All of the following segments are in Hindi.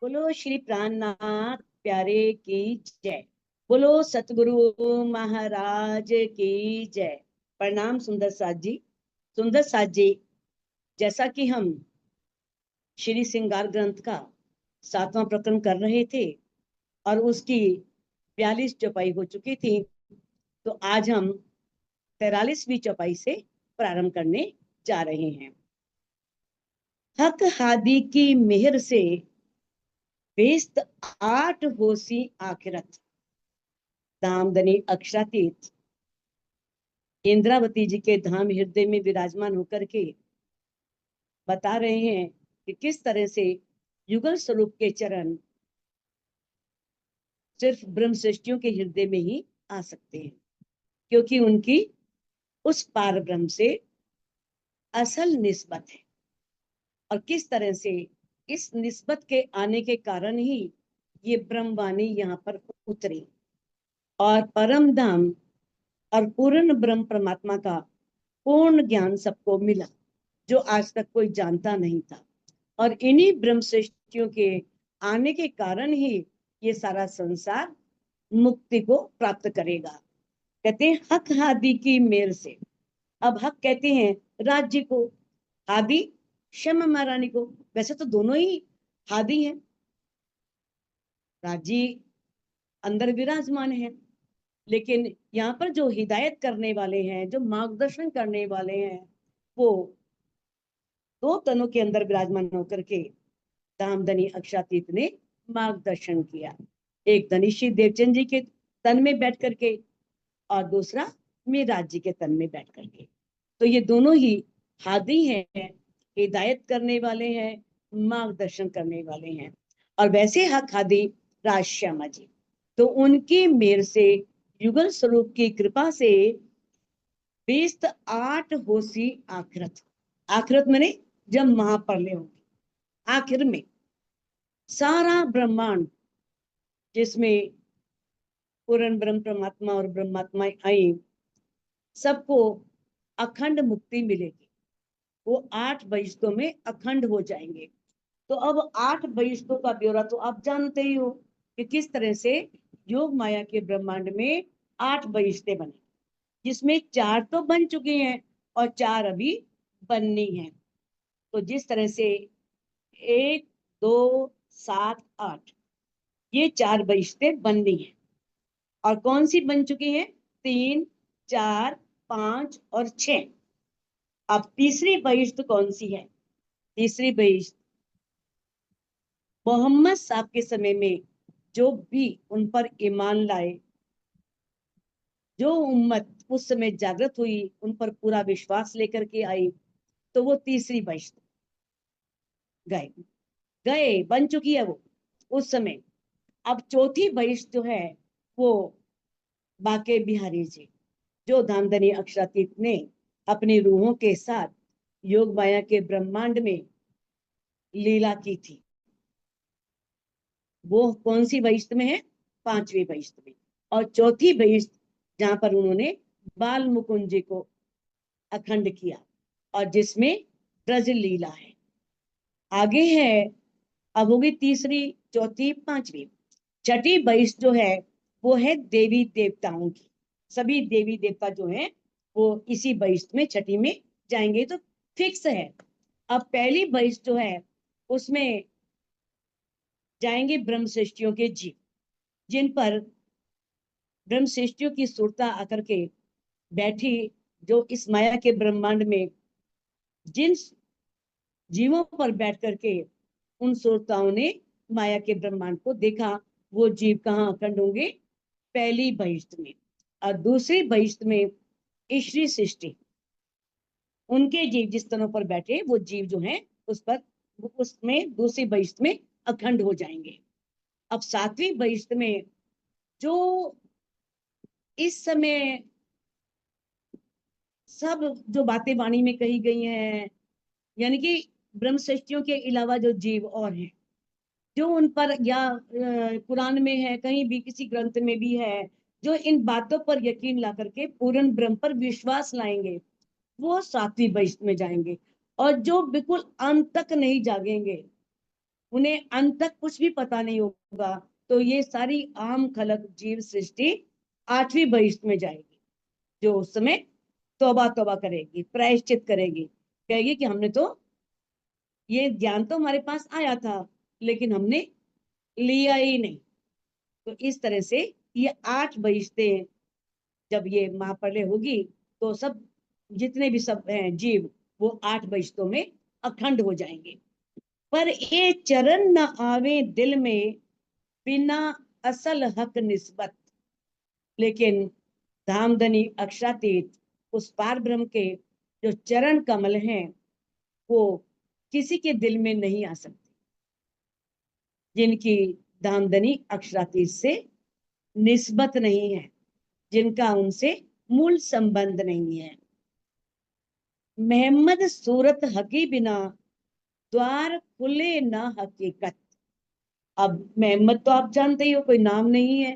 बोलो श्री प्राणनाथ प्यारे की जय। बोलो सतगुरु महाराज की जय। प्रणाम सुंदर साथ जी। सुंदर साथ जी, जैसा कि हम श्री श्रृंगार ग्रंथ का 7वां प्रकरण कर रहे थे और उसकी 42 चौपाई हो चुकी थी, तो आज हम 43वीं चौपाई से प्रारंभ करने जा रहे हैं। हक हादी की मेहर से बेस्त 8 होसी आखिरत, दामदनी अक्षरातीत इंद्रावती जी के धाम हृदय में विराजमान होकर के बता रहे हैं कि किस तरह से युगल स्वरूप के चरण सिर्फ ब्रह्म सृष्टियों के हृदय में ही आ सकते हैं, क्योंकि उनकी उस पार ब्रह्म से असल निस्बत है। और किस तरह से इस निस्बत के आने के कारण ही ये ब्रह्मवाणी यहाँ पर उतरी और परम धाम और पूर्ण ब्रह्म परमात्मा का पूर्ण ज्ञान सबको मिला, जो आज तक कोई जानता नहीं था। और इन्हीं ब्रह्म सृष्टियों के आने के कारण ही ये सारा संसार मुक्ति को प्राप्त करेगा। कहते हैं हक हादी की मेल से। अब हक कहते हैं राज्य को, हादी शम महारानी को। वैसे तो दोनों ही हादी हैं, राज्य अंदर विराजमान है, लेकिन यहाँ पर जो हिदायत करने वाले हैं, जो मार्गदर्शन करने वाले हैं, वो दो तनों के अंदर विराजमान होकर के दामदनी अक्षरातीत ने मार्गदर्शन किया। एक धनीश्री देवचंद जी के तन में बैठ करके और दूसरा मेराज जी के तन में बैठ करके। तो ये दोनों ही हादी हैं, हिदायत करने वाले हैं, मार्गदर्शन करने वाले हैं। और वैसे हक हादी राजश्यामा जी, तो उनकी मेहर से, युगल स्वरूप की कृपा से बेस्त 8 होसी आखिरत। आखिरत माने जब महाप्रलय होगी, आखिर में सारा ब्रह्मांड जिसमें पूर्ण ब्रह्म परमात्मा और ब्रह्मात्माएं आई, सबको अखंड मुक्ति मिलेगी। वो 8 बहिष्तों में अखंड हो जाएंगे। तो अब 8 बहिष्तों का ब्यौरा तो आप जानते ही हो कि किस तरह से योग माया के ब्रह्मांड में 8 बहिष्ते बने, जिसमें 4 तो बन चुकी हैं और 4 अभी बननी है। तो जिस तरह से 1 2 7 8 ये 4 बहिष्ते बननी है। और कौन सी बन चुकी हैं? 3 4 5 और 6। अब तीसरी बहिष्त कौन सी है? तीसरी बहिष्त मोहम्मद साहब के समय में जो भी उन पर ईमान लाए, जो उम्मत उस समय जागृत हुई, उन पर पूरा विश्वास लेकर के आई, तो वो तीसरी बहिष्त गए गए बन चुकी है वो उस समय। अब चौथी बहिष्त जो है वो बाके बिहारी जी, जो दामदनी अक्षरातीत ने अपनी रूहों के साथ योग माया के ब्रह्मांड में लीला की थी। वो कौन सी बहिष्त में है? 5वीं बहिष्त में। और चौथी बहिष्त जहां पर उन्होंने बाल मुकुंद जी को अखंड किया और जिसमें ब्रज लीला है। आगे है, अब होगी तीसरी, चौथी, 5वीं। छठी बहिष्त जो है वो है देवी देवताओं की। सभी देवी देवता जो हैं वो इसी बहिष्त में, छठी में जाएंगे, तो फिक्स है। अब पहली बहिष्त जो है उसमें जाएंगे ब्रह्म सृष्टियों के जीव, जिन पर ब्रह्म सृष्टियों की सुरता आकर के बैठी, जो इस माया के ब्रह्मांड में जिन जीवों पर बैठ करके उन सुरताओं ने माया के ब्रह्मांड को देखा, वो जीव कहाँ अखंड होंगे? पहली बहिष्त में। और दूसरी बहिष्त में ईश्वरी सृष्टि, उनके जीव जिस तनों पर बैठे वो जीव जो हैं उस पर, उसमें दूसरी बहिष्त में अखंड हो जाएंगे। अब 7वीं बहिष्त में जो इस समय सब जो बातें वाणी में कही गई हैं, यानी कि ब्रह्म सृष्टियों के अलावा जो जीव और हैं, जो उन पर या कुरान में है, कहीं भी किसी ग्रंथ में भी है, जो इन बातों पर यकीन ला करके पूर्ण ब्रह्म पर विश्वास लाएंगे वो सातवीं बहिष्ठ में जाएंगे। और जो बिल्कुल अंत तक नहीं जागेंगे, उन्हें अंत तक कुछ भी पता नहीं होगा, तो ये सारी आम खलक जीव सृष्टि आठवीं बहिष्ठ में जाएगी, जो उस समय तौबा तौबा करेगी, प्रायश्चित करेगी, कहेगी कि हमने तो ये ज्ञान तो हमारे पास आया था लेकिन हमने लिया ही नहीं। तो इस तरह से ये 8 बहिश्तें जब ये महाप्रलय होगी तो सब जितने भी सब हैं जीव वो 8 बहिश्तों में अखंड हो जाएंगे। पर ये चरण न आवे दिल में बिना असल हक निस्बत। लेकिन धामधनी अक्षरातीत उस पार ब्रह्म के जो चरण कमल हैं वो किसी के दिल में नहीं आ सकते, जिनकी धामधनी अक्षरातीत से निस्बत नहीं है, जिनका उनसे मूल संबंध नहीं है। मोहम्मद सूरत हकी बिना द्वार खुले ना हकीकत। अब मोहम्मद तो आप जानते ही हो, कोई नाम नहीं है।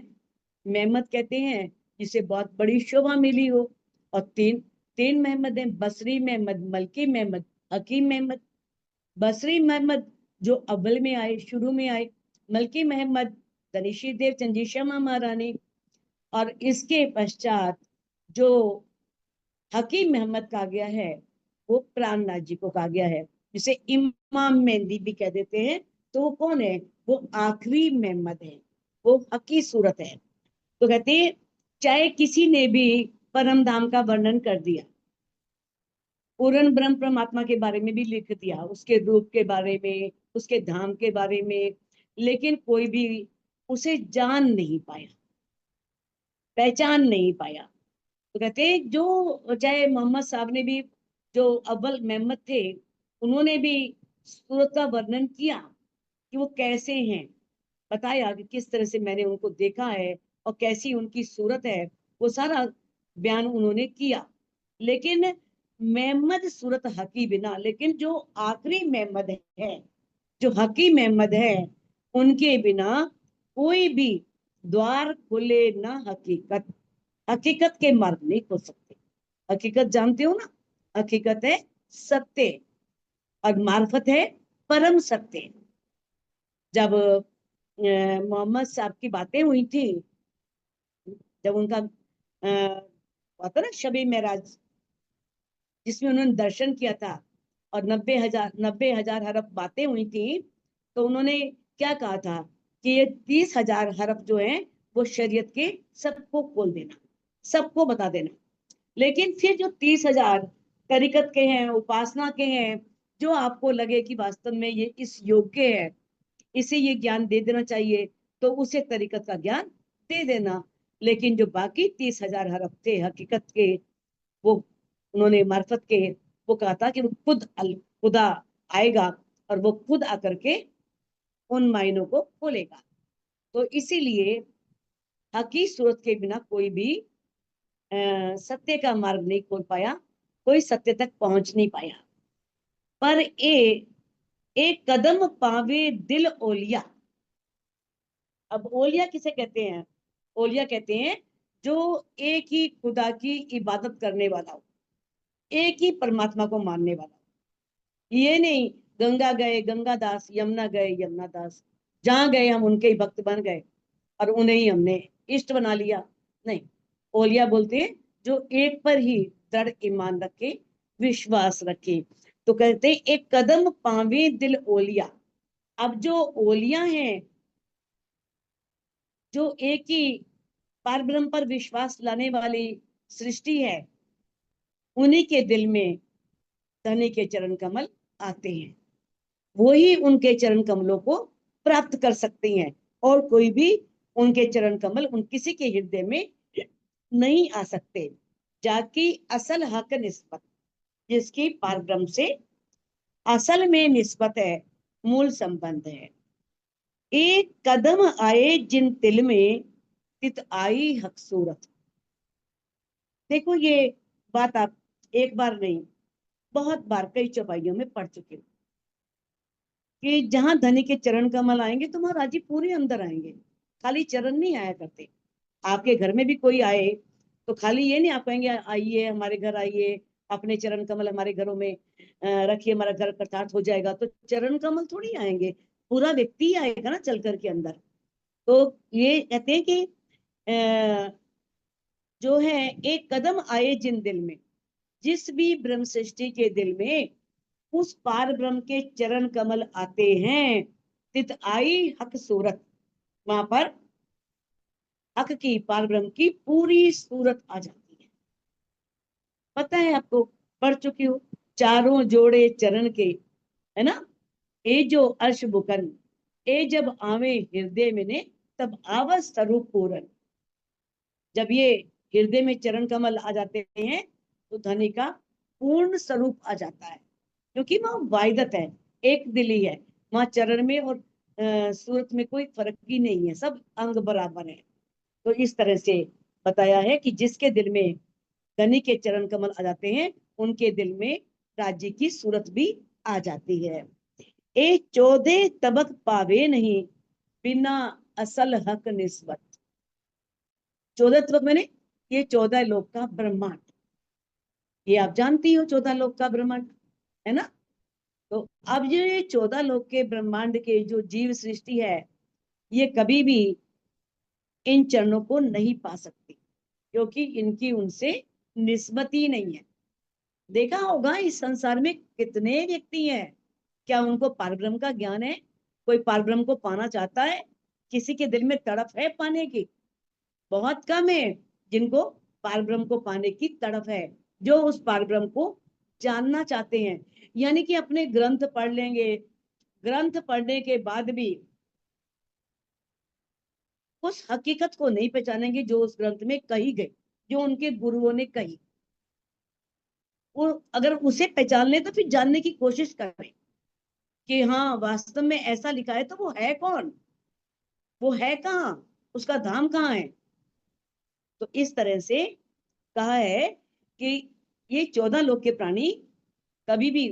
मोहम्मद कहते हैं जिसे बहुत बड़ी शोभा मिली हो। और तीन तीन मोहम्मद हैं, बसरी मोहम्मद, मलकी मोहम्मद, हकीम मोहम्मद। बसरी मोहम्मद जो अव्वल में आए, शुरू में आए। मलकी मोहम्मद तनिशी देव चंदीशमा महारानी। और इसके पश्चात जो हकीम मोहम्मद कहा गया है वो प्राणनाथ जी को कहा गया है, जिसे इमाम मेहंदी भी कह देते हैं। तो वो कौन है? वो आखिरी मोहम्मद है, वो हकी सूरत है। तो कहते हैं चाहे किसी ने भी परम धाम का वर्णन कर दिया, पूर्ण ब्रह्म परमात्मा के बारे में भी लिख दिया, उसके रूप के बारे में, उसके धाम के बारे में, लेकिन कोई भी उसे जान नहीं पाया, पहचान नहीं पाया। तो कहते हैं जो चाहे मोहम्मद साहब ने भी, जो अव्वल मोहम्मद थे, उन्होंने भी सूरत का वर्णन किया कि वो कैसे हैं, बताया कि किस तरह से मैंने उनको देखा है और कैसी उनकी सूरत है, वो सारा बयान उन्होंने किया। लेकिन मोहम्मद सूरत हकी बिना, लेकिन जो आखिरी मोहम्मद है, जो हकी मोहम्मद है, उनके बिना कोई भी द्वार खुले ना हकीकत। हकीकत के मार्ग नहीं खोल सकते। हकीकत जानते हो ना, हकीकत है सत्य और मार्फत है परम सत्य। जब मोहम्मद साहब की बातें हुई थी, जब उनका हुआ था ना शबे मेराज, जिसमें उन्होंने दर्शन किया था और 90,000 हरफ बातें हुई थी, तो उन्होंने क्या कहा था कि ये 30,000 हरफ जो हैं वो शरीयत के सबको खोल देना, सबको बता देना। लेकिन फिर जो 30,000 तरीकत के हैं, उपासना के हैं, जो आपको लगे कि वास्तव में ये इस योग्य है, इसे ये ज्ञान दे देना चाहिए, तो उसे तरीकत का ज्ञान दे देना। लेकिन जो बाकी 30,000 हरफ थे हकीकत के, वो उन्होंने मार्फत के, वो कहा था कि वो खुद अल खुदा आएगा और वो खुद आकर के उन मायनों को खोलेगा। तो इसीलिए हकी सूरत के बिना कोई भी सत्य का मार्ग नहीं खोल पाया, कोई सत्य तक पहुंच नहीं पाया। पर एक कदम पावे दिल ओलिया। अब ओलिया किसे कहते हैं? ओलिया कहते हैं जो एक ही खुदा की इबादत करने वाला हो, एक ही परमात्मा को मानने वाला हो। ये नहीं गंगा गए गंगा दास, यमुना गए यमुना दास, जहां गए हम उनके ही भक्त बन गए और उन्हें ही हमने इष्ट बना लिया। नहीं, ओलिया बोलते हैं जो एक पर ही दृढ़ ईमान रखे, विश्वास रखे। तो कहते हैं एक कदम पावे दिल ओलिया। अब जो ओलिया हैं, जो एक ही परब्रह्म पर विश्वास लाने वाली सृष्टि है, उन्हीं के दिल में धनी के चरण कमल आते हैं। वो ही उनके चरण कमलों को प्राप्त कर सकती हैं, और कोई भी उनके चरण कमल उन किसी के हृदय में नहीं आ सकते। जाकी असल हक निस्बत, जिसकी परब्रह्म से असल में निस्बत है, मूल संबंध है। एक कदम आए जिन तिल में तित आई हक सूरत। देखो ये बात आप एक बार नहीं, बहुत बार कई चौपाइयों में पढ़ चुके हो कि जहां धनी के चरण कमल आएंगे तो महाराज जी पूरे अंदर आएंगे, खाली चरण नहीं आया करते, आपके घर में भी कोई आए तो खाली ये नहीं आप कहेंगे आइए हमारे घर आइए, अपने चरण कमल हमारे घरों में रखिए, हमारा घर कृतार्थ हो जाएगा। तो चरण कमल थोड़ी आएंगे, पूरा व्यक्ति आएगा ना चल करके अंदर। तो ये कहते हैं कि जो है एक कदम आए जिन दिल में, जिस भी ब्रह्म सृष्टि के दिल में उस पार ब्रह्म के चरण कमल आते हैं, तित आई हक सूरत, वहां पर हक की, पार ब्रह्म की पूरी सूरत आ जाती है। पता है आपको, पढ़ चुकी हो, चारों जोड़े चरण के, है ना, ए जो अर्श बुकन, ए जब आवे हृदय में ने, तब आवस स्वरूप पूरन। जब ये हृदय में चरण कमल आ जाते हैं तो धनी का पूर्ण स्वरूप आ जाता है, क्योंकि वह वाहिदत है, एक दिली है। वहां चरण में और सूरत में कोई फर्क ही नहीं है, सब अंग बराबर है। तो इस तरह से बताया है कि जिसके दिल में धनी के चरण कमल आ जाते हैं, उनके दिल में राज्य की सूरत भी आ जाती है। ए 14 तबक पावे नहीं, बिना असल हक निस्बत। 14 तबक मैंने, ये 14 लोक का ब्रह्मांड, ये आप जानती हो 14 लोक का ब्रह्मांड, है ना। तो अब ये 14 लोक के ब्रह्मांड के जो जीव सृष्टि है, ये कभी भी इन चरणों को नहीं पा सकती, क्योंकि इनकी उनसे निस्बत ही नहीं है। देखा होगा इस संसार में कितने व्यक्ति हैं, क्या उनको पारब्रह्म का ज्ञान है? कोई पारब्रह्म को पाना चाहता है? किसी के दिल में तड़प है पाने की? बहुत कम है जिनको पारब्रह्म को पाने की तड़प है, जो उस पारब्रह्म को जानना चाहते हैं। यानी कि अपने ग्रंथ पढ़ लेंगे, ग्रंथ पढ़ने के बाद भी उस हकीकत को नहीं पहचानेंगे जो उस ग्रंथ में कही गई, जो उनके गुरुओं ने कही। वो अगर उसे पहचान ले तो फिर जानने की कोशिश करें कि हाँ वास्तव में ऐसा लिखा है, तो वो है कौन, वो है कहाँ, उसका धाम कहाँ है। तो इस तरह से कहा है कि ये 14 लोक के प्राणी कभी भी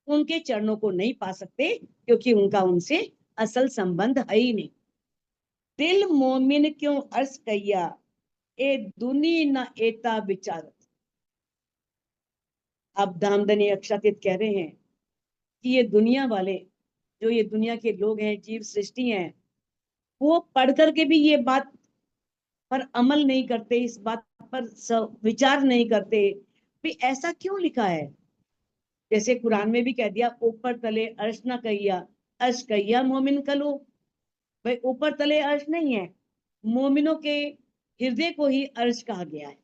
उनके चरणों को नहीं पा सकते, क्योंकि उनका उनसे असल संबंध है ही नहीं। दिल मोमिन क्यों अर्ज कैया, ए दुनी न एता विचारत। अब धामधनी अक्षातीत कह रहे हैं कि ये दुनिया वाले, जो ये दुनिया के लोग हैं, जीव सृष्टि हैं, वो पढ़ करके भी ये बात पर अमल नहीं करते, इस बात पर विचार नहीं करते भी ऐसा क्यों लिखा है। जैसे कुरान में भी कह दिया ऊपर तले अर्श ना कहिया, अर्श कहिया मोमिन कलो। भाई ऊपर तले अर्श नहीं है, मोमिनों के हृदय को ही अर्श कहा गया है।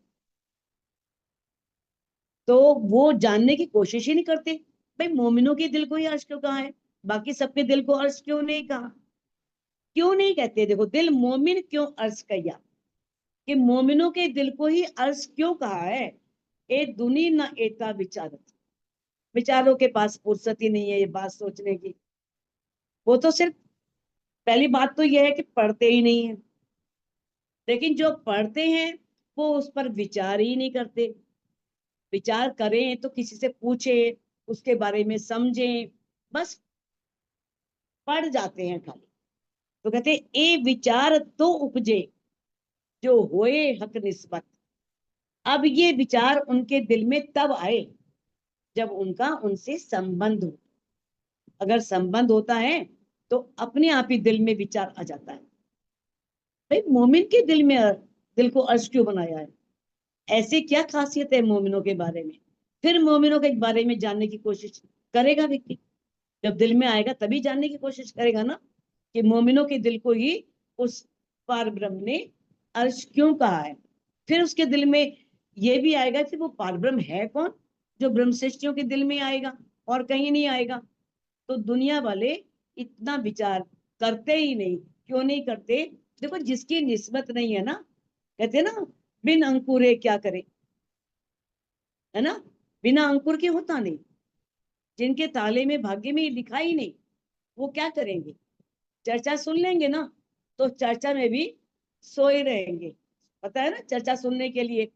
तो वो जानने की कोशिश ही नहीं करते, भाई मोमिनों के दिल को ही अर्श क्यों कहा है, बाकी सबके दिल को अर्श क्यों नहीं कहा, क्यों नहीं कहते। देखो, दिल मोमिन क्यों अर्श कहिया, कि मोमिनों के दिल को ही अर्श क्यों कहा है। ए दुनी ना एता विचारत, विचारों के पास फुर्सत ही नहीं है ये बात सोचने की। वो तो सिर्फ, पहली बात तो यह है कि पढ़ते ही नहीं है, लेकिन जो पढ़ते हैं वो उस पर विचार ही नहीं करते। विचार करें तो किसी से पूछें, उसके बारे में समझें, बस पढ़ जाते हैं खाली। तो कहते ए विचार तो उपजे, जो होए हक निस्बत। अब ये विचार उनके दिल में तब आए जब उनका उनसे संबंध हो। अगर संबंध होता है तो अपने आप ही दिल में विचार आ जाता है। भाई मोमिन के दिल में, दिल को अर्श क्यों बनाया है, ऐसी क्या खासियत है मोमिनों के बारे में। फिर मोमिनों के बारे में जानने की कोशिश करेगा व्यक्ति, जब दिल में आएगा तभी जानने की कोशिश करेगा ना, कि मोमिनों के दिल को ही उस पार ब्रह्म ने अर्श क्यों कहा है। फिर उसके दिल में ये भी आएगा कि वो पार ब्रह्म है कौन, जो ब्रह्म सृष्टियों के दिल में आएगा और कहीं नहीं आएगा। तो दुनिया वाले इतना विचार करते ही नहीं। क्यों नहीं करते? देखो, जिसकी निस्बत नहीं है ना, कहते हैं ना, बिन अंकुरे क्या करे, है ना, बिना अंकुर के होता नहीं। जिनके ताले में भाग्य में लिखा ही नहीं, वो क्या करेंगे? चर्चा सुन लेंगे ना, तो चर्चा में भी सोए रहेंगे। पता है ना, चर्चा सुनने के लिए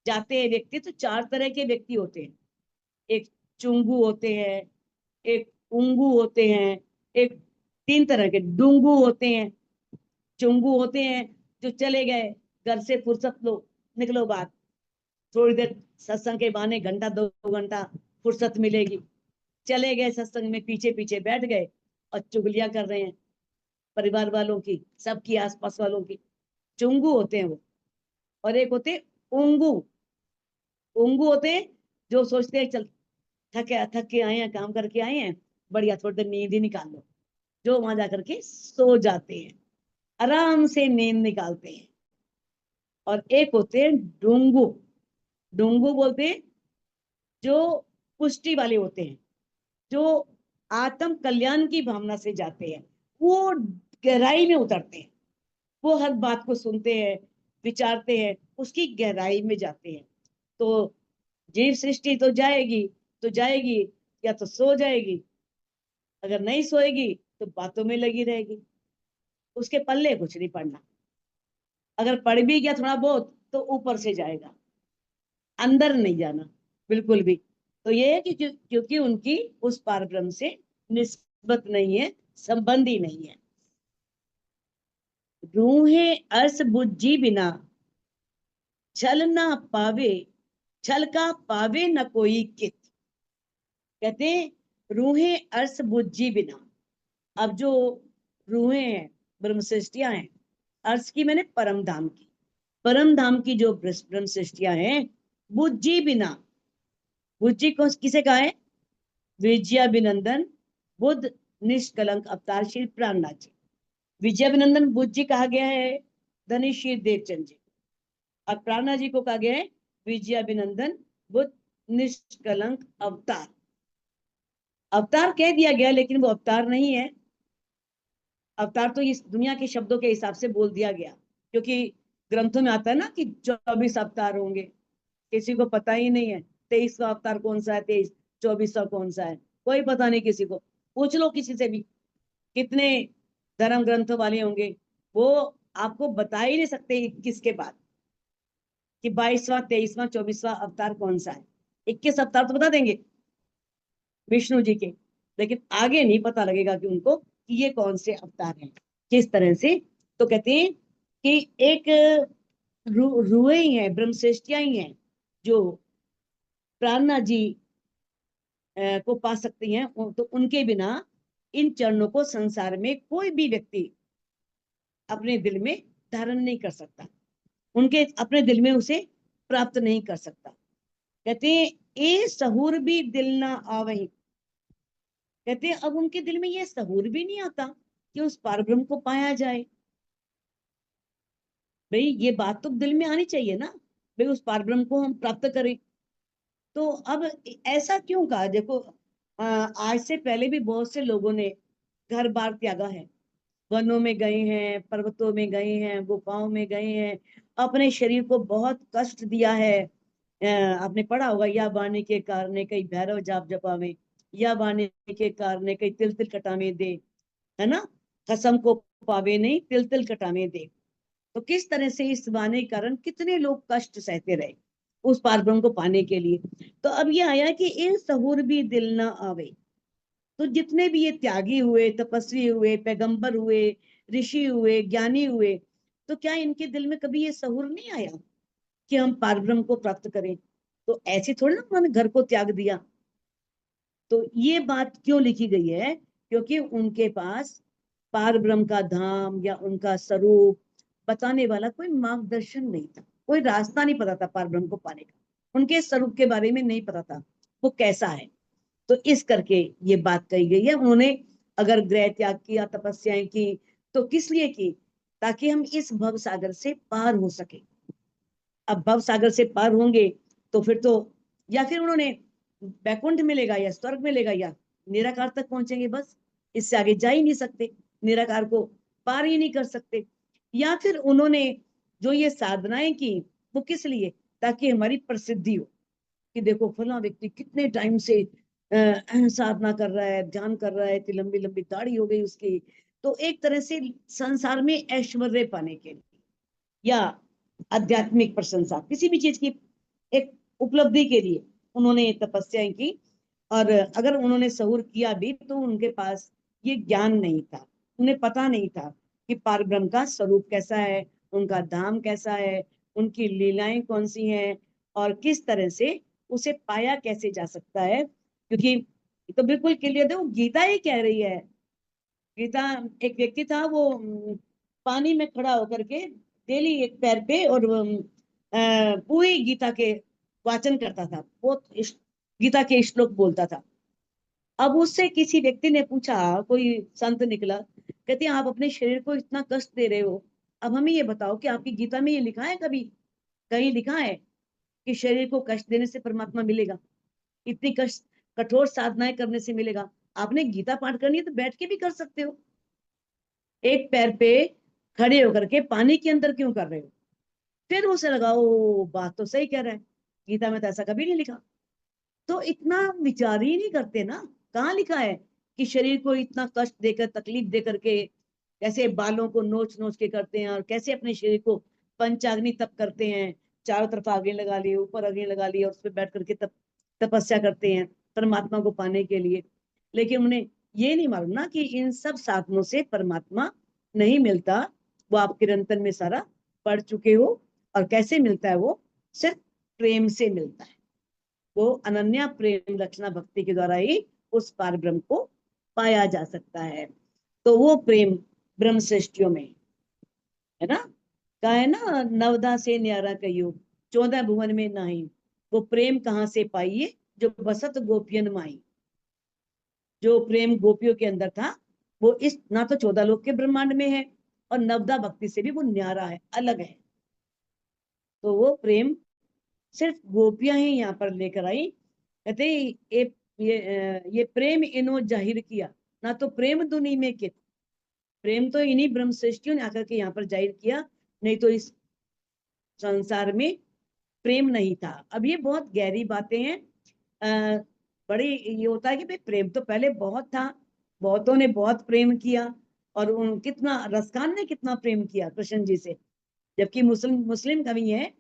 जाते हैं व्यक्ति, तो 4 तरह के व्यक्ति होते हैं। एक चुंगू होते हैं, एक उंगू होते हैं, एक 3 तरह के डुंगू होते हैं। चुंगू होते हैं जो चले गए घर से फुर्सत लो, निकलो बात, थोड़ी देर सत्संग के बहाने घंटा 2 घंटा फुर्सत मिलेगी, चले गए सत्संग में, पीछे पीछे बैठ गए और चुगलियां कर रहे हैं परिवार वालों की, सबकी, आसपास वालों की। चुंगू होते हैं वो। और एक होते उंगू। उंगू होते हैं जो सोचते हैं चल थक के आए हैं, काम करके आए हैं, बढ़िया थोड़ी देर नींद ही निकाल लो, जो वहां जाकर के सो जाते हैं, आराम से नींद निकालते हैं। और एक होते हैं डोंगू। डोंगू बोलते हैं जो पुष्टि वाले होते हैं, जो आत्म कल्याण की भावना से जाते हैं, वो गहराई में उतरते हैं, वो हर बात को सुनते हैं, विचारते हैं, उसकी गहराई में जाते हैं। तो जीव सृष्टि तो जाएगी, तो जाएगी, या तो सो जाएगी, अगर नहीं सोएगी तो बातों में लगी रहेगी, उसके पल्ले कुछ नहीं पड़ना। अगर पढ़ भी गया थोड़ा बहुत तो ऊपर से जाएगा, अंदर नहीं जाना बिल्कुल भी। तो ये है कि क्योंकि उनकी उस पार ब्रह्म से निस्बत नहीं है, संबंध ही नहीं है। रूहे अर्स बुझी बिना छल ना पावे, छल का पावे न कोई कित। कहते हैं रूहें अर्स बुझी बिना। अब जो रूहें हैं, ब्रह्म सृष्टियां हैं, अर्श की मैंने परम धाम की, परम धाम की जो ब्रह्म सृष्टियां हैं, बुद्धि बिना। बुद्धि को किसे कहा है? विजयाभिनंदन बुद्ध निष्कलंक अवतार श्री प्राणनाथ जी। विजयाभिनंदन बुद्ध जी कहा गया है धनीश्री देवचंद जी, और प्राणनाथ जी को कहा गया है विजयाभिनंदन बुद्ध निष्कलंक अवतार। अवतार कह दिया गया लेकिन वो अवतार नहीं है। अवतार तो इस दुनिया के शब्दों के हिसाब से बोल दिया गया, क्योंकि ग्रंथों में आता है ना कि 24 अवतार होंगे, किसी को पता ही नहीं है 23वां अवतार कौन सा है, 24वां कौन सा है, कोई पता नहीं किसी को। पूछ लो किसी से भी, कितने धर्म ग्रंथों वाले होंगे, वो आपको बता ही नहीं सकते 21 के बाद कि 22वां, 23वां, 24वां अवतार कौन सा है। 21 अवतार तो बता देंगे विष्णु जी के, लेकिन आगे नहीं पता लगेगा कि उनको कि ये कौन से अवतार हैं, किस तरह से। तो कहते हैं कि एक रुए ही हैं, ब्रह्मश्रेष्ठियां ही हैं जो प्राणनाथ जी को पा सकती हैं। तो उनके बिना इन चरणों को संसार में कोई भी व्यक्ति अपने दिल में धारण नहीं कर सकता, उनके अपने दिल में उसे प्राप्त नहीं कर सकता। कहते हैं ए सहूर भी दिल ना आवही। कहते हैं अब उनके दिल में ये सहूर भी नहीं आता कि उस पारब्रह्म को पाया जाए। भाई ये बात तो दिल में आनी चाहिए ना, भाई उस पारब्रह्म को हम प्राप्त करें। तो अब ऐसा क्यों कहा? देखो आज से पहले भी बहुत से लोगों ने घर बार त्यागा है, वनों में गए हैं, पर्वतों में गए हैं, गुफाओं में गए हैं, अपने शरीर को बहुत कष्ट दिया है। आपने पढ़ा होगा, या बाने के कारणे कई भैरव जाप जपावे, या बाने के कारणे कई तिल तिल कटावे दे, है ना, कसम को पावे नहीं तिल तिल कटावे दे। तो किस तरह से इस बाने के कारण कितने लोग कष्ट सहते रहे उस पारब्रह्म को पाने के लिए। तो अब ये आया कि इन सहूर भी दिल ना आवे। तो जितने भी ये त्यागी हुए, तपस्वी हुए, पैगंबर हुए, ऋषि हुए, ज्ञानी हुए, तो क्या इनके दिल में कभी ये सहूर नहीं आया कि हम पारब्रह्म को प्राप्त करें? तो ऐसे थोड़ी ना उन्होंने घर को त्याग दिया। तो ये बात क्यों लिखी गई है? क्योंकि उनके पास पारब्रह्म का धाम या उनका स्वरूप बताने वाला कोई मार्गदर्शन नहीं था, कोई रास्ता नहीं पता था पारब्रह्म को पाने का, उनके स्वरूप के बारे में नहीं पता था वो कैसा है। तो इस करके ये बात कही गई है। उन्होंने अगर गृह त्याग किया, तपस्याएं की, तो किस लिए की? ताकि हम इस भव सागर से पार हो सके। अब भव सागर से पार होंगे तो फिर तो, या फिर उन्होंने बैकुंठ मिलेगा या स्वर्ग मिलेगा या निराकार तक पहुंचेंगे, बस इससे आगे जा ही नहीं सकते, निराकार को पार ही नहीं कर सकते। या फिर उन्होंने जो ये साधनाएं की वो किस लिए? ताकि हमारी प्रसिद्धि हो कि देखो फला व्यक्ति कितने टाइम से साधना कर रहा है, ध्यान कर रहा है, इतनी लंबी लंबी दाढ़ी हो गई उसकी। तो एक तरह से संसार में ऐश्वर्य पाने के लिए या आध्यात्मिक प्रशंसा, किसी भी चीज की एक उपलब्धि के लिए उन्होंने तपस्याएं की। और अगर उन्होंने सहूर किया भी तो उनके पास ये ज्ञान नहीं था, उन्हें पता नहीं था कि पारब्रह्म का स्वरूप कैसा है, उनका धाम कैसा है, उनकी लीलाएं कौन सी हैं, और किस तरह से उसे पाया कैसे जा सकता है। क्योंकि ये तो बिल्कुल क्लियर है, वो गीता ही कह रही है। गीता, एक व्यक्ति था वो पानी में खड़ा होकर के डेली एक पैर पे और पूरी गीता के वाचन करता था, बहुत गीता के श्लोक बोलता था। अब उससे किसी व्यक्ति ने पूछा, कोई संत निकला, कहते हैं आप अपने शरीर को इतना कष्ट दे रहे हो, अब हमें ये बताओ कि आपकी गीता में ये लिखा है, कभी कहीं लिखा है कि शरीर को कष्ट देने से परमात्मा मिलेगा, इतनी कष्ट कठोर साधनाएं करने से मिलेगा? आपने गीता पाठ करनी है तो बैठ के भी कर सकते हो, एक पैर पे खड़े होकर के पानी के अंदर क्यों कर रहे हो? फिर उसे लगा, ओ बात तो सही कह रहा है, गीता में तो ऐसा कभी नहीं लिखा। तो इतना विचार ही नहीं करते ना, कहाँ लिखा है कि शरीर को इतना कष्ट देकर, तकलीफ देकर के कैसे बालों को नोच नोच के करते हैं, और कैसे अपने शरीर को पंचाग्नि तप करते हैं, चारों तरफ आगे लगा लिए, ऊपर आगे लगा लिए, और उस पर बैठ करके तपस्या करते हैं परमात्मा को पाने के लिए। लेकिन उन्हें ये नहीं मालूम ना कि इन सब साधनों से परमात्मा नहीं मिलता, वो आप किरंतन में सारा पढ़ चुके हो। और कैसे मिलता है? वो सिर्फ प्रेम से मिलता है, वो अनन्या प्रेम लक्षणा भक्ति के द्वारा ही उस पार ब्रह्म को पाया जा सकता है। तो वो प्रेम ब्रह्म सृष्टियों में है ना, कहा है ना, नवदा से न्यारा कहियो 14 भुवन में नाही, वो प्रेम कहाँ से पाइए जो बसत गोपियन माई। जो प्रेम गोपियों के अंदर था, वो इस ना तो 14 लोक के ब्रह्मांड में है, और नवदा भक्ति से भी वो न्यारा है, अलग है। तो वो प्रेम सिर्फ गोपियां ही यहाँ पर लेकर आई। कहते ये प्रेम इनो जाहिर किया, ना तो प्रेम दुनी में कित, प्रेम तो इन्हीं ब्रह्म श्रेष्ठियों ने आकर के यहाँ पर जाहिर किया, नहीं तो इस संसार में प्रेम नहीं था। अब ये बहुत गहरी बातें हैं। बड़ी ये होता है कि भाई प्रेम तो पहले बहुत था, बहुतों ने बहुत प्रेम किया, और उन कितना रसखान ने कितना प्रेम किया कृष्ण जी से, जबकि मुस्लिम मुस्लिम कवि है,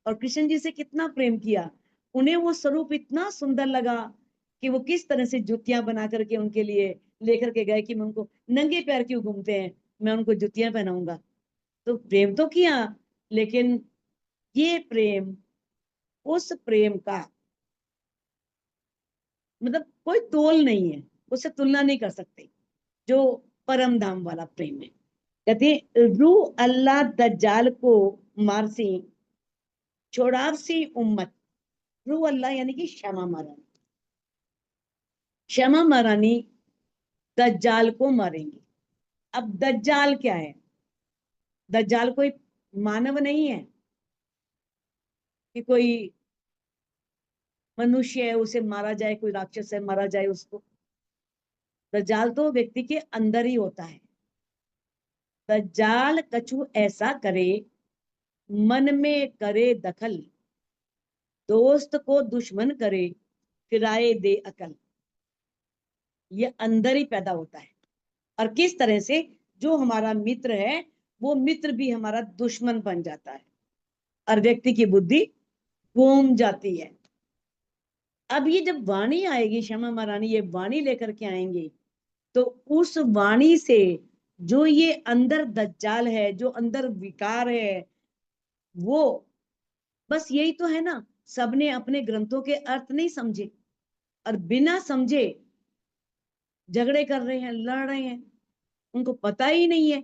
और कृष्ण जी से कितना प्रेम किया। उन्हें वो स्वरूप इतना सुंदर लगा कि वो किस तरह से जुतियां बना करके उनके लिए लेकर के गए कि मैं उनको, नंगे पैर क्यों घूमते हैं, मैं उनको जुतियां पहनाऊंगा। तो प्रेम तो किया, लेकिन ये प्रेम, उस प्रेम का मतलब कोई तोल नहीं है, उससे तुलना नहीं कर सकते जो परम धाम वाला प्रेम है। कहते रू अल्लाह दज्जाल को मारसी छोड़ाव सी उम्मत। रू अल्लाह यानी कि क्षमा महारानी, क्षमा महारानी दज्जाल को मारेंगी। अब दज्जाल क्या है? दज्जाल कोई मानव नहीं है कि कोई मनुष्य है उसे मारा जाए, कोई राक्षस है मारा जाए उसको। दज्जाल तो व्यक्ति के अंदर ही होता है। दज्जाल कछु ऐसा करे, मन में करे दखल, दोस्त को दुश्मन करे, फिराए दे अकल। ये अंदर ही पैदा होता है, और किस तरह से जो हमारा मित्र है, वो मित्र भी हमारा दुश्मन बन जाता है, और व्यक्ति की बुद्धि घूम जाती है। अब ये जब वाणी आएगी, क्षमा महारानी ये वाणी लेकर के आएंगे, तो उस वाणी से जो ये अंदर दज्जाल है, जो अंदर विकार है, वो बस यही तो है ना, सबने अपने ग्रंथों के अर्थ नहीं समझे, और बिना समझे झगड़े कर रहे हैं, लड़ रहे हैं। उनको पता ही नहीं है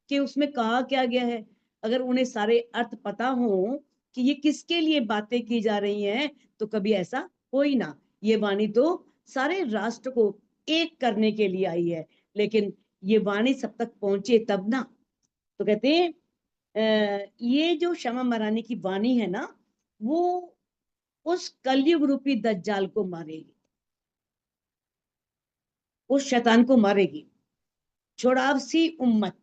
कि उसमें कहा क्या गया है। अगर उन्हें सारे अर्थ पता हो कि ये किसके लिए बातें की जा रही हैं, तो कभी ऐसा हो ही ना। ये वाणी तो सारे राष्ट्र को एक करने के लिए आई है, लेकिन ये वाणी सब तक पहुंचे तब ना। तो कहते हैं ये जो क्षमा महारानी की वाणी है ना, वो उस कलयुग रूपी दज्जाल को मारेगी, उस शैतान को मारेगी। छोड़ावसी उम्मत,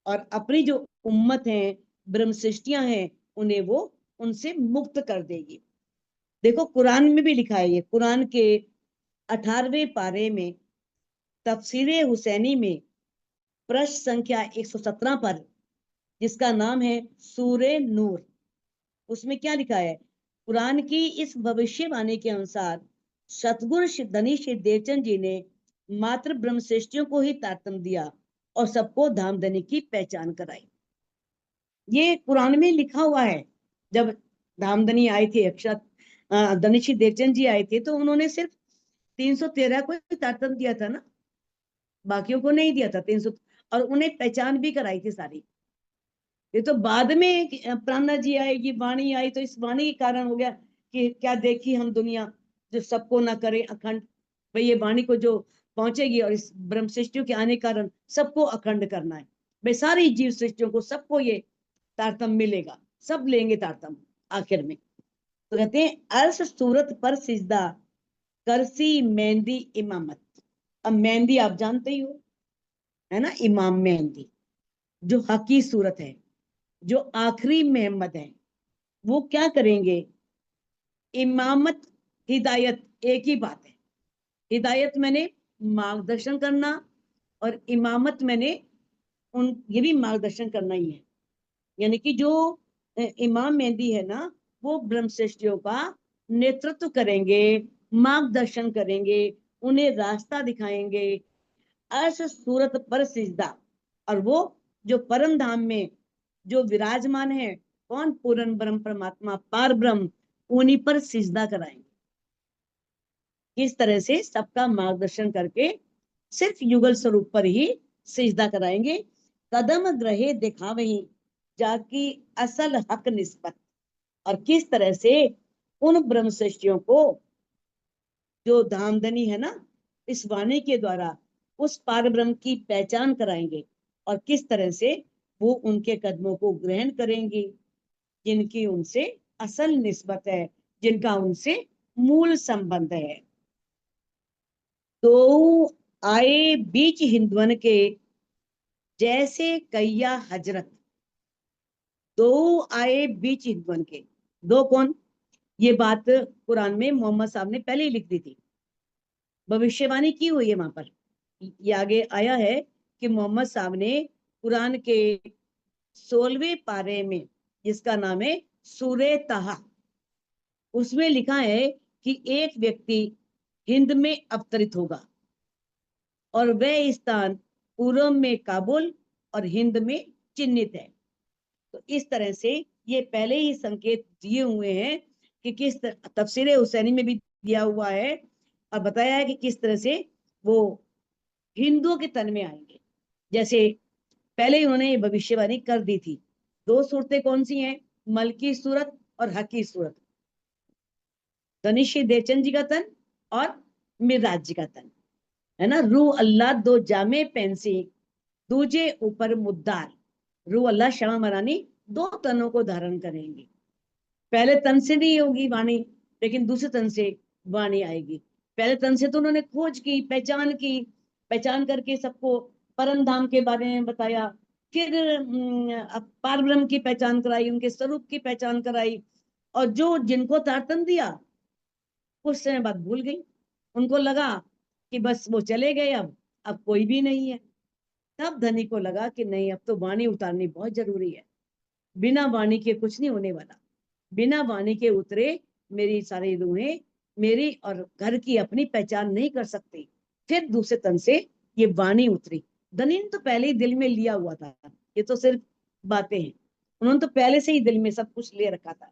और अपनी जो उम्मत है, ब्रह्म सृष्टियां हैं, उन्हें वो उनसे मुक्त कर देगी। देखो कुरान में भी लिखा है, ये कुरान के 18वें पारे में तफसीरे हुसैनी में पृष्ठ संख्या 117 पर, जिसका नाम है सूरे नूर, उसमें क्या लिखा है? कुरान की इस भविष्यवाणी के अनुसार सतगुरु धनी श्री देवचंद जी ने मात्र ब्रह्म सृष्टियों को ही तारतम्य दिया, और सबको धामधनी की पहचान कराई। ये कुरान में लिखा हुआ है। जब धामधनी आए थे, अक्षत धनीषी देवचंद जी आए थे, तो उन्होंने सिर्फ 313 को ही तारतम दिया था ना, बाकियों को नहीं दिया था 300। और उन्हें पहचान भी कराई थी सारी। ये तो बाद में प्राणा जी आए, ये वाणी आई, तो इस वाणी के कारण हो गया कि क्या देखी हम दुनिया, जो सबको ना करे अखंड। भाई ये वाणी को जो पहुंचेगी, और इस ब्रह्म सृष्टियों के आने के कारण सबको अखंड करना है। भाई सारी जीव सृष्टियों को, सबको ये तारतम मिलेगा, सब लेंगे तारतम आखिर में। तो कहते हैं अर्श सूरत पर सिजदा, करसी मेहंदी इमामत। अब मेहंदी आप जानते ही हो, है ना, इमाम मेहंदी जो हकी सूरत है, जो आखिरी मोहम्मद है, वो क्या करेंगे? इमामत, हिदायत, एक ही बात है। हिदायत मैंने मार्गदर्शन करना, और इमामत मैंने ये भी मार्गदर्शन करना ही है। यानी कि जो इमाम मेहंदी है ना, वो ब्रह्म सृष्टियों का नेतृत्व करेंगे, मार्गदर्शन करेंगे, उन्हें रास्ता दिखाएंगे। अर्श सूरत पर सिजदा, और वो जो परम धाम में जो विराजमान है, कौन? पूर्ण ब्रह्म परमात्मा पार ब्रह्म, उन्हीं पर सिजदा कराएंगे। इस तरह से सबका मार्गदर्शन करके सिर्फ युगल स्वरूप पर ही सिजदा कराएंगे। कदम ग्रहे दिखावे ही जाकी असल हक निस्बत। और किस तरह से उन ब्रह्म सृष्टियों को जो धामधनी है ना, इस वाणी के द्वारा उस पार ब्रह्म की पहचान कराएंगे, और किस तरह से वो उनके कदमों को ग्रहण करेंगी, जिनकी उनसे असल निस्बत है, जिनका उनसे मूल संबंध है। तो आए बीच हिंदवन के, जैसे कैया हजरत। दो आए बीच हिंदवन के, दो कौन? ये बात कुरान में मोहम्मद साहब ने पहले ही लिख दी थी, भविष्यवाणी की हुई है वहां पर। ये आगे आया है कि मोहम्मद साहब ने कुरान के 16वें पारे में, जिसका नाम है सूरे तहा, उसमें लिखा है कि एक व्यक्ति हिंद में अवतरित होगा, और वह स्थान पूर्व में काबुल और हिंद में चिन्हित है। तो इस तरह से ये पहले ही संकेत दिए हुए हैं कि किस तफसीर हुसैनी में भी दिया हुआ है, और बताया है कि किस तरह से वो हिंदुओं के तन में आएंगे। जैसे पहले ही उन्होंने ये भविष्यवाणी कर दी थी। दो सूरतें कौन सी हैं? मलकी सूरत और हकी सूरत। धनीषी देवचंद जी का तन और मिर्राज जी का तन, है ना। रू अल्लाह दो जामे पेंसी, दूजे ऊपर मुद्दार। रू अल्लाह क्षमा मरानी दो तनों को धारण करेंगे। पहले तन से नहीं होगी वाणी, लेकिन दूसरे तन से वाणी आएगी। पहले तन से तो उन्होंने खोज की, पहचान की, पहचान करके सबको परम धाम के बारे में बताया। फिर पार ब्रह्म की पहचान कराई, उनके स्वरूप की पहचान कराई। और जो जिनको तारतम दिया, कुछ समय बाद भूल गई। उनको लगा कि बस वो चले गए, अब कोई भी नहीं है। तब धनी को लगा कि नहीं, अब तो वाणी उतारनी बहुत जरूरी है। बिना वाणी के कुछ नहीं होने वाला। बिना वाणी के उतरे मेरी सारी रूहें मेरी और घर की अपनी पहचान नहीं कर सकती। फिर दूसरे तन से ये वाणी उतरी। धनी ने तो पहले ही दिल में लिया हुआ था, ये तो सिर्फ बातें हैं। उन्होंने तो पहले से ही दिल में सब कुछ ले रखा था।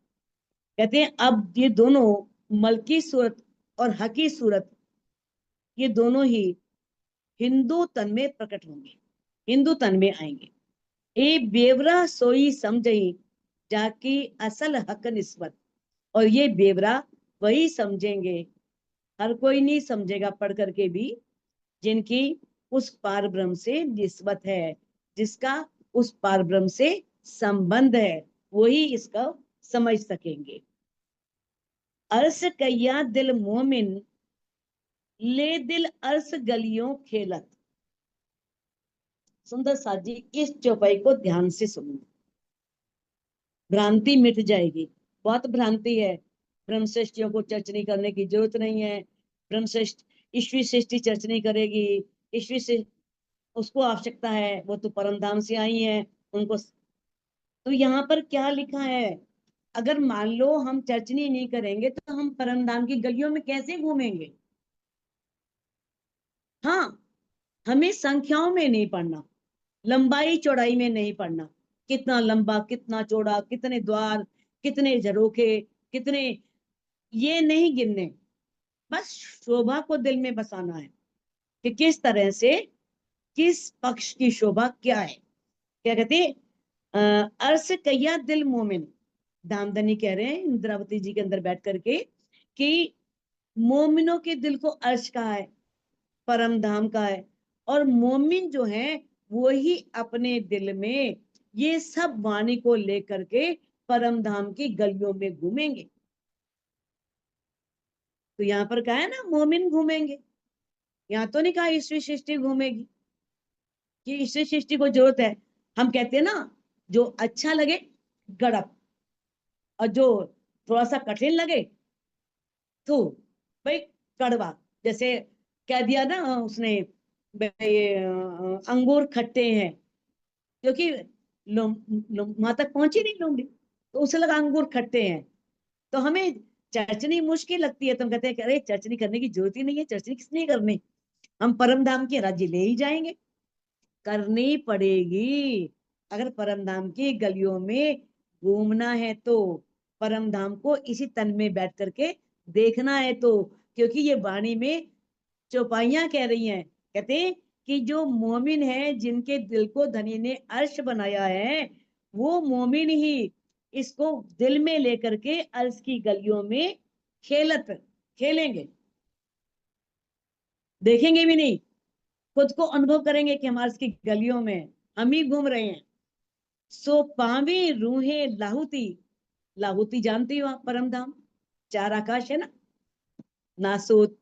कहते हैं अब ये दोनों, मलकी सूरत और हकी सूरत, ये दोनों ही हिंदू तन में प्रकट होंगे, हिंदू तन में आएंगे। ए बेवरा सोई समझई जाकी असल हक निस्बत। और ये बेवरा वही समझेंगे, हर कोई नहीं समझेगा पढ़ करके भी, जिनकी उस पार ब्रह्म से निस्बत है, जिसका उस पार ब्रह्म से संबंध है, वही इसका समझ सकेंगे। अर्श कैया दिल मोमिन, ले दिल अर्श गलियों खेलत। सुंदर साथ जी, इस चौपाई को ध्यान से सुनना, भ्रांति मिट जाएगी। बहुत भ्रांति है, ब्रह्म सृष्टियों को चर्च नहीं करने की जरूरत नहीं है। ब्रह्म सृष्टि, ईश्वरी सृष्टि चर्च नहीं करेगी। ईश्वरी से उसको आवश्यकता है, वो तो परम धाम से आई है उनको। तो यहाँ पर क्या लिखा है? अगर मान लो हम चर्च नहीं करेंगे, तो हम परम धाम की गलियों में कैसे घूमेंगे? हाँ, हमें संख्याओं में नहीं पढ़ना, लंबाई चौड़ाई में नहीं पढ़ना, कितना लंबा, कितना चौड़ा, कितने द्वार, कितने झरोखे, कितने, ये नहीं गिनने, बस शोभा को दिल में बसाना है कि किस तरह से, किस पक्ष की शोभा क्या है। क्या कहते, अर्श कैया दिल मोमिन, दामदनी कह रहे हैं इंद्रावती जी के अंदर बैठ करके कि मोमिनों के दिल को अर्श कहा है, परम धाम का है, और मोमिन जो है वो ही अपने दिल में ये सब वाणी को लेकर के परम धाम की गलियों में घूमेंगे। तो यहाँ पर कहा है ना मोमिन घूमेंगे, यहाँ तो नहीं कहा ईश्वरी सृष्टि घूमेगी, कि ईश्वरी सृष्टि को जरूरत है। हम कहते हैं ना जो अच्छा लगे गड़प, और जो थोड़ा सा कठिन लगे तो भाई कड़वा। जैसे कह दिया ना उसने, ये अंगूर खट्टे हैं, क्योंकि वहां तक पहुंची नहीं लोमड़ी, तो उसे लगा अंगूर खट्टे हैं। तो हमें चर्चनी मुश्किल लगती है, तो हम कहते हैं कि अरे चर्चनी करने की जरूरत ही नहीं है, चर्चनी किसने करनी, हम परम धाम के राज्य ले ही जाएंगे। करनी पड़ेगी, अगर परम धाम की गलियों में घूमना है तो, परम धाम को इसी तन में बैठ करके देखना है तो। क्योंकि ये वाणी में चौपाइयां कह रही हैं, कहते हैं कि जो मोमिन है, जिनके दिल को धनी ने अर्श बनाया है, वो मोमिन ही इसको दिल में लेकर के अर्श की गलियों में खेलेंगे, देखेंगे भी नहीं, खुद को अनुभव करेंगे कि हमारे की गलियों में हम ही घूम रहे हैं। सो पावे रूहे लाहुती, लाहुती जानती हो आप, परम धाम, चार आकाश है ना, नासोत,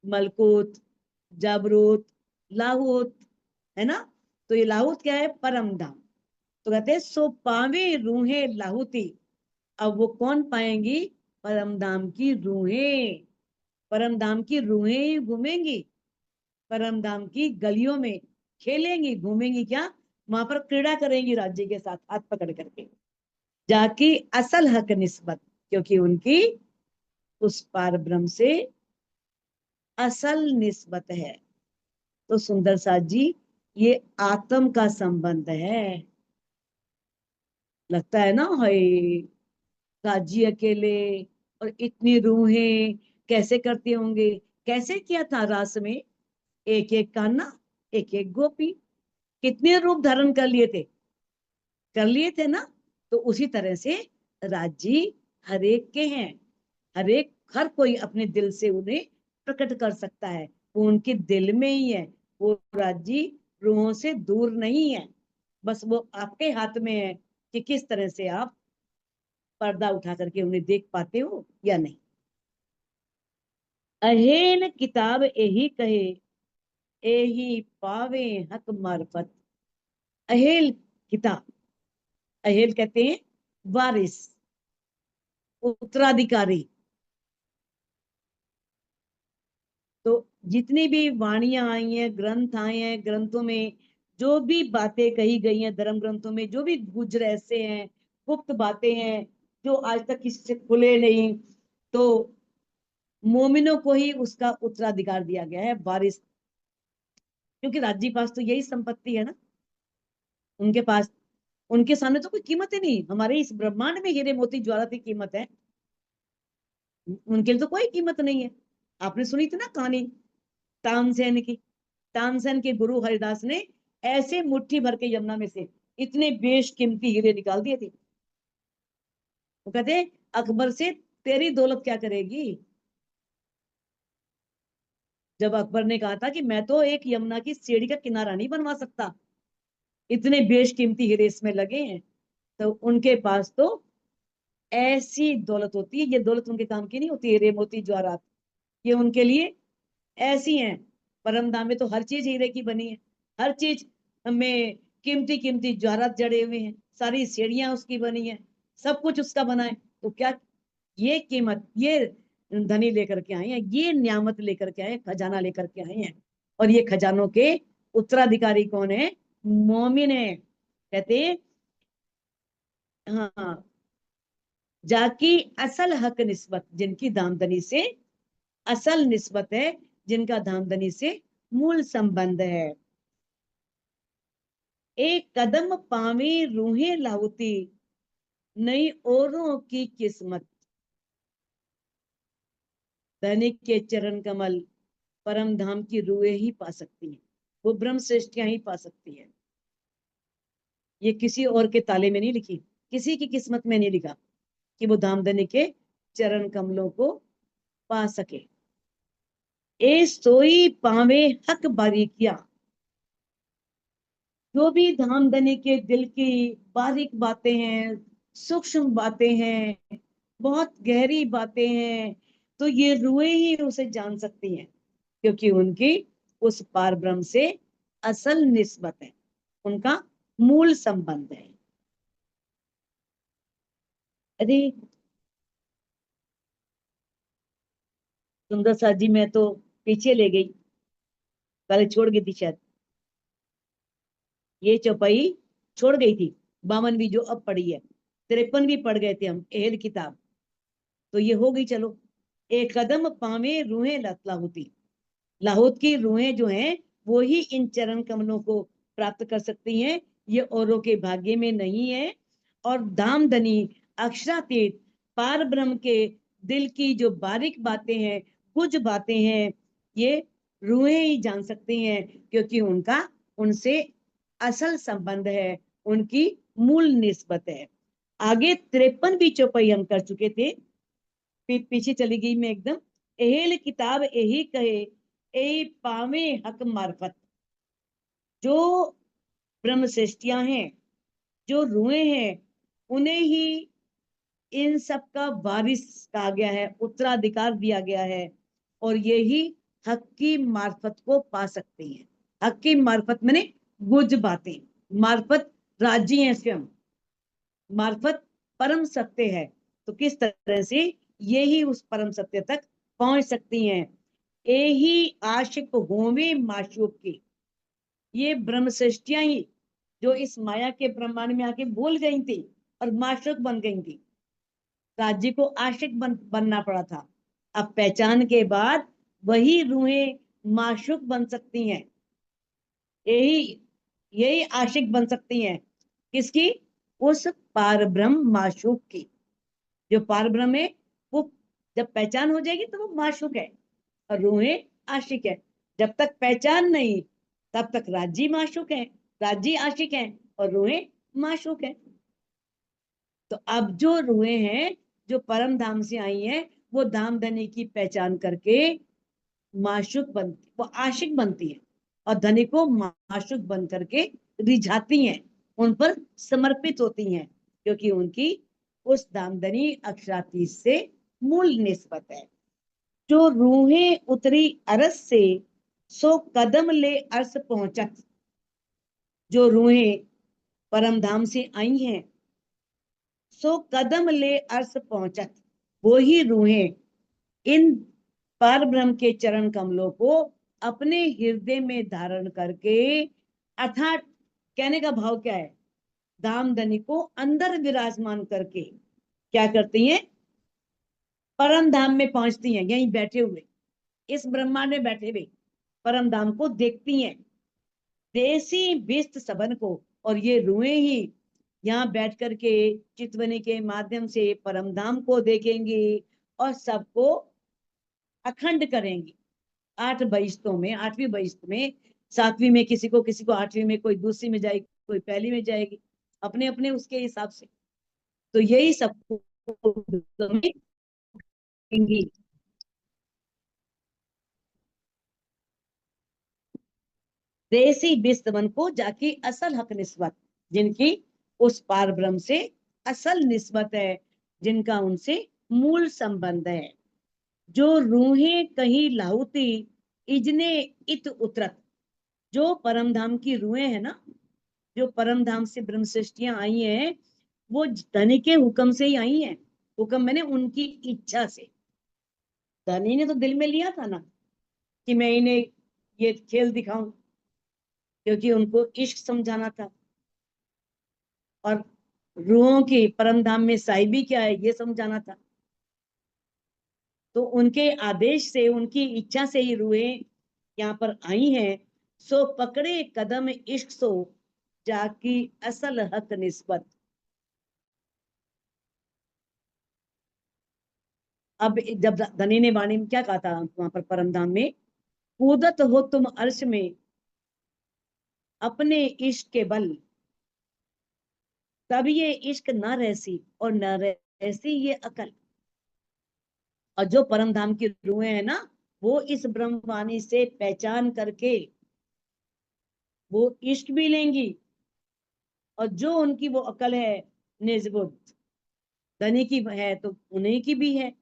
मलकूत, जाबरूत, लाहूत, है ना। तो ये लाहूत क्या है, परम धाम। तो कहते हैं सो पावे रूहे लाहुती, अब वो कौन पाएंगी, परम धाम की रूहें, परम धाम की रूहें ही घूमेंगी, परम धाम की गलियों में खेलेंगी, घूमेंगी, क्या वहां पर क्रीड़ा करेंगी राज्य के साथ हाथ पकड़ करके, जाकी असल हक निस्बत, क्योंकि उनकी उस पार ब्रह्म से असल निस्बत है। तो सुंदर साथ जी, ये आत्म का संबंध है। लगता है ना, हाय काजी अकेले और इतनी रूहें कैसे करते होंगे, कैसे किया था रास में, एक एक कान्हा, एक एक गोपी, कितने रूप धारण कर लिए थे ना। तो उसी तरह से राज्य हर एक के हैं, हर कोई अपने दिल से उन्हें प्रकट कर सकता है, वो उनके दिल में ही है, वो राज्य रूहों से दूर नहीं है, बस वो आपके हाथ में है कि किस तरह से आप पर्दा उठा करके उन्हें देख पाते हो या नहीं। अहेल किताब यही कहे, एही पावे हक मार्फत। अहेल किताब, अहेल कहते हैं वारिस, उत्तराधिकारी। तो जितनी भी वाणियां आई हैं, ग्रंथ आए हैं, ग्रंथों में जो भी बातें कही गई हैं, धर्म ग्रंथों में जो भी गुज रहस्य हैं, गुप्त बातें हैं, जो आज तक किसी से खुले नहीं, तो मोमिनों को ही उसका उत्तराधिकार दिया गया है, वारिस। क्योंकि राज्य पास तो यही संपत्ति है ना, उनके पास, उनके सामने तो कोई कीमत ही नहीं, हमारे इस ब्रह्मांड में हीरे मोती ज्वाला की कीमत है, उनके लिए तो कोई कीमत नहीं है। आपने सुनी थी ना कहानी तानसेन की, तानसेन के गुरु हरिदास ने ऐसे मुट्ठी भर के यमुना में से इतने बेशकीमती हीरे निकाल दिए थे। वो कहते अकबर से तेरी दौलत क्या करेगी। जब अकबर ने कहा था कि मैं तो एक यमुना की सीढ़ी का किनारा नहीं बनवा सकता, इतने बेशकीमती हीरे इसमें लगे हैं, तो उनके पास तो ऐसी दौलत होती है, ये दौलत उनके काम की नहीं होती, हीरे मोती जवाहरात, ये उनके लिए ऐसी हैं। परम धाम में तो हर चीज हीरे की बनी है, हर चीज में कीमती कीमती जवाहरात जड़े हुए हैं, सारी सीढ़ियां उसकी बनी है, सब कुछ उसका बना है। तो क्या ये कीमत, ये धनी लेकर के आए हैं, ये नियामत लेकर के आए, खजाना लेकर के आए हैं, और ये खजानों के उत्तराधिकारी कौन है, मोमिन है। कहते हाँ, जाकी असल हक निस्बत, जिनकी दामदनी से असल निस्बत है, जिनका दामदनी से मूल संबंध है। एक कदम पावे रूहें लाहुती, नई औरों की किस्मत। धनिक के चरण कमल परम धाम की रूहें ही पा सकती हैं, वो ब्रह्म श्रेष्ठियां ही पा सकती है। ये किसी और के ताले में नहीं लिखी, किसी की किस्मत में नहीं लिखा कि वो धामधनी के चरण कमलों को पा सके। ए सोई पावे हक बारीकिया, जो भी धामधनी के दिल की बारीक बातें हैं, सूक्ष्म बातें हैं, बहुत गहरी बातें हैं, तो ये रूहें ही उसे जान सकती हैं, क्योंकि उनकी उस पार ब्रह्म से असल निस्बत है, उनका मूल संबंध है। अरे सुंदर सा जी, मैं तो पीछे ले गई, पहले छोड़ गई थी शायद, ये चौपाई छोड़ गई थी। 52वीं जो अब पढ़ी है, 53 भी पढ़ गए थे हम एहल किताब, तो ये हो गई। चलो, एक कदम पावे रूहें लाहुती, लाहौत की रूहें जो हैं वो ही इन चरण कमलों को प्राप्त कर सकती हैं, ये औरों के भाग्य में नहीं है। और धामधनी अक्षरातीत पार ब्रह्म के दिल की जो बारीक बातें हैं, कुछ बातें हैं, ये रूहें ही जान सकती हैं, क्योंकि उनका उनसे असल संबंध है, उनकी मूल निस्बत है। आगे 53वीं चौपाई हम कर चुके थे, पीछे चली गई मैं एकदम। एहेल किताब यही कहे, ए पावे हक मार्फत, जो ब्रह्म श्रेष्ठियां हैं, जो रूहें हैं, उन्हें ही इन सब का वारिस कहा गया है, उत्तराधिकार दिया गया है, और यही हक की मार्फत को पा सकती हैं। हक की मार्फत मैंने गुज बातें, मार्फत राजी है स्वयं, मार्फत परम सत्य है, तो किस तरह से यही उस परम सत्य तक पहुंच सकती हैं। यही आशिक होवे माशूक की, ये ब्रह्म सृष्टियां ही जो इस माया के ब्रह्मांड में आके भूल गई थी और माशूक बन गई थी, राज्य को आशिक बनना पड़ा था। अब पहचान के बाद वही रूहें माशूक बन सकती हैं, यही यही आशिक बन सकती हैं। किसकी? उस पार ब्रह्म माशूक की। जो पार ब्रह्म है वो जब पहचान हो जाएगी तो वो माशूक है, और रूहें आशिक है। जब तक पहचान नहीं, तब तक राजी माशूक है, राजी आशिक है, और रूहें माशूक है। तो अब जो रूहें हैं जो परम धाम से आई हैं, वो धाम धनी की पहचान करके माशूक बनती, वो आशिक बनती है, और धनी को माशूक बन करके रिझाती हैं, उन पर समर्पित होती हैं, क्योंकि उनकी उस दामदनी अक्षरातीत से मूल निस्बत है। जो रूहें उतरी अरस से, सो कदम ले अर्श पहुंचत, जो रूहें परम धाम से आई हैं, सो कदम ले अर्श पहुंचत, वो ही रूहें इन पर ब्रह्म के चरण कमलों को अपने हृदय में धारण करके, अर्थात कहने का भाव क्या है, धामधनी को अंदर विराजमान करके क्या करती हैं, परम धाम में पहुंचती हैं। यहीं बैठे हुए, इस ब्रह्मांड में बैठे हुए परम धाम को देखती हैं, देसी बिस्त सबन को। और ये रूहें ही यहाँ बैठ करके चितवनी के माध्यम से परम धाम को देखेंगी, और सबको अखंड करेंगी। 8 बहिश्तों में, 8वीं बहिश्त में, 7वीं में किसी को 8वीं में, कोई दूसरी में जाएगी, कोई पहली में जाएगी, अपने अपने उसके हिसाब से। तो यही सबको देसी बिस्तवन को जाके असल हक निस्बत, जिनकी उस पार ब्रह्म से असल निस्बत है, जिनका उनसे मूल संबंध है। जो रूहें कहीं लाहुती, इजने इत उतरत, जो परम धाम की रूहें हैं ना, जो परम धाम से ब्रह्म सृष्टियां आई हैं, वो धनी के हुक्म से ही आई हैं। हुक्म मैंने उनकी इच्छा से। धनी ने तो दिल में लिया था ना कि मैं इन्हें ये खेल दिखाऊं, क्योंकि उनको इश्क समझाना था, और रूहों की परम धाम में साहिबी क्या है ये समझाना था। तो उनके आदेश से, उनकी इच्छा से ही रूहें यहाँ पर आई हैं। सो पकड़े कदम इश्क सो, जाकी असल हक निस्बत। अब जब धनी ने वाणी में क्या कहा था वहां पर परम धाम में, कूदत हो तुम अर्श में अपने इश्क के बल, तब ये इश्क न रहसी और न रहसी ये अकल। और जो परम धाम की रूहें हैं ना, वो इस ब्रह्मवाणी से पहचान करके वो इश्क भी लेंगी, और जो उनकी वो अकल है निजबुद्ध, धनी की है तो उन्हीं की भी है।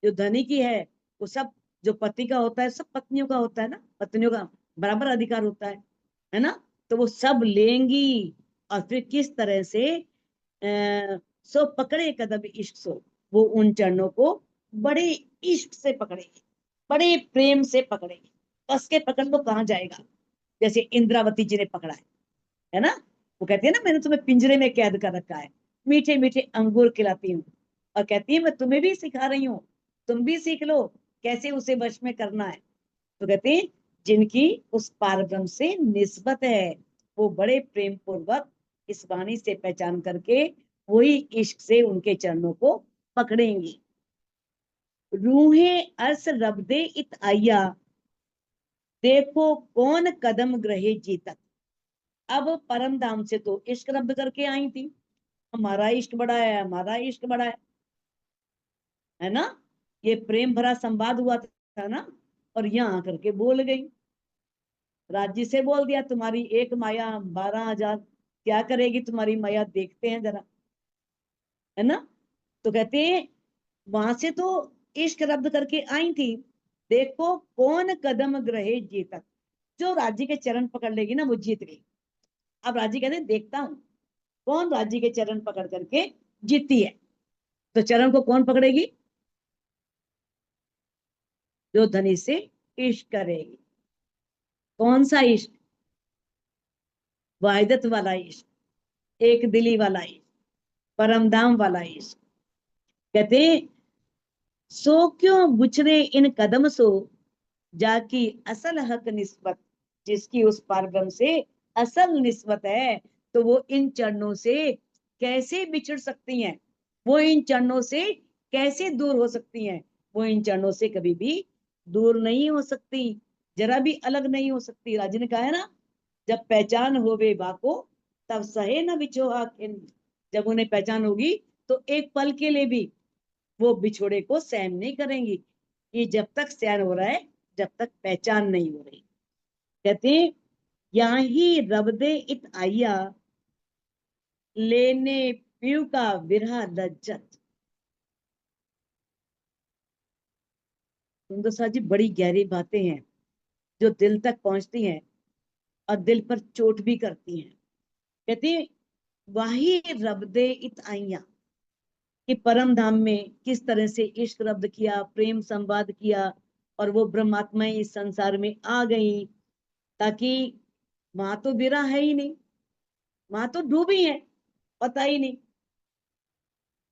जो धनी की है वो सब, जो पति का होता है सब पत्नियों का होता है ना, पत्नियों का बराबर अधिकार होता है ना। तो वो सब लेंगी, और फिर किस तरह से सो पकड़े कदम इश्क सो, वो उन चरणों को बड़े इश्क से पकड़ेगी, बड़े प्रेम से पकड़ेगी। कस के पकड़ तो कहाँ जाएगा, जैसे इंद्रावती जी ने पकड़ा है ना। वो कहती है ना, मैंने तुम्हें पिंजरे में कैद कर रखा है, मीठे मीठे अंगूर खिलाती हूँ, और कहती है मैं तुम्हें भी सिखा रही हूँ, तुम भी सीख लो कैसे उसे वश में करना है। तो कहते हैं जिनकी उस पारब्रह्म से निस्बत है, वो बड़े प्रेम पूर्वक इस वाणी से पहचान करके वही इश्क से उनके चरणों को पकड़ेंगी। रूहें अर्स रब्दे इत आया, देखो कौन कदम ग्रहे जीतक। अब परम धाम से तो इश्क रब्द करके आई थी, हमारा इश्क बड़ा है, हमारा इश्क बड़ा है ना। ये प्रेम भरा संवाद हुआ था ना, और यहाँ आकर के बोल गई, राज्य से बोल दिया तुम्हारी एक माया 12,000, क्या करेगी तुम्हारी माया, देखते हैं जरा, है ना। तो कहते हैं वहां से तो इश्क रब्द करके आई थी, देखो कौन कदम ग्रहे जीतक। जो राज्य के चरण पकड़ लेगी ना वो जीत गई। अब राज्य कहते हैं देखता हूं कौन राज्य के चरण पकड़ करके जीतती है। तो चरण को कौन पकड़ेगी, जो धनी से इश्क करेगी। कौन सा इश्क, वाहिदत वाला इश्क, एक दिली वाला इश्क, परमधाम वाला इश्क। कहते सो क्यों गुछरे इन कदम सो, जाकी असल हक निस्बत। जिसकी उस पारब्रह्म से असल निस्बत है, तो वो इन चरणों से कैसे बिछड़ सकती हैं, वो इन चरणों से कैसे दूर हो सकती हैं। वो इन चरणों से कभी भी दूर नहीं हो सकती, जरा भी अलग नहीं हो सकती। राजी ने कहा है ना, जब पहचान होवे बाको तब सहे न बिछोहा खिन। जब उन्हें पहचान होगी तो एक पल के लिए भी वो बिछोड़े को सहन नहीं करेंगी। ये जब तक सहन हो रहा है, जब तक पहचान नहीं हो रही। कहते हैं यहाँ ही रब दे इत आइया, लेने पीव का विरह लज्जत। सुंदर सा जी बड़ी गहरी बातें हैं जो दिल तक पहुंचती हैं और दिल पर चोट भी करती हैं। कहते हैं वाही रब दे इत आइया, कि परम धाम में किस तरह से इश्क रब्द किया, प्रेम संवाद किया, और वो ब्रह्मात्मा इस संसार में आ गई। ताकि वहां तो विरा है ही नहीं, वहां तो डूबी है, पता ही नहीं।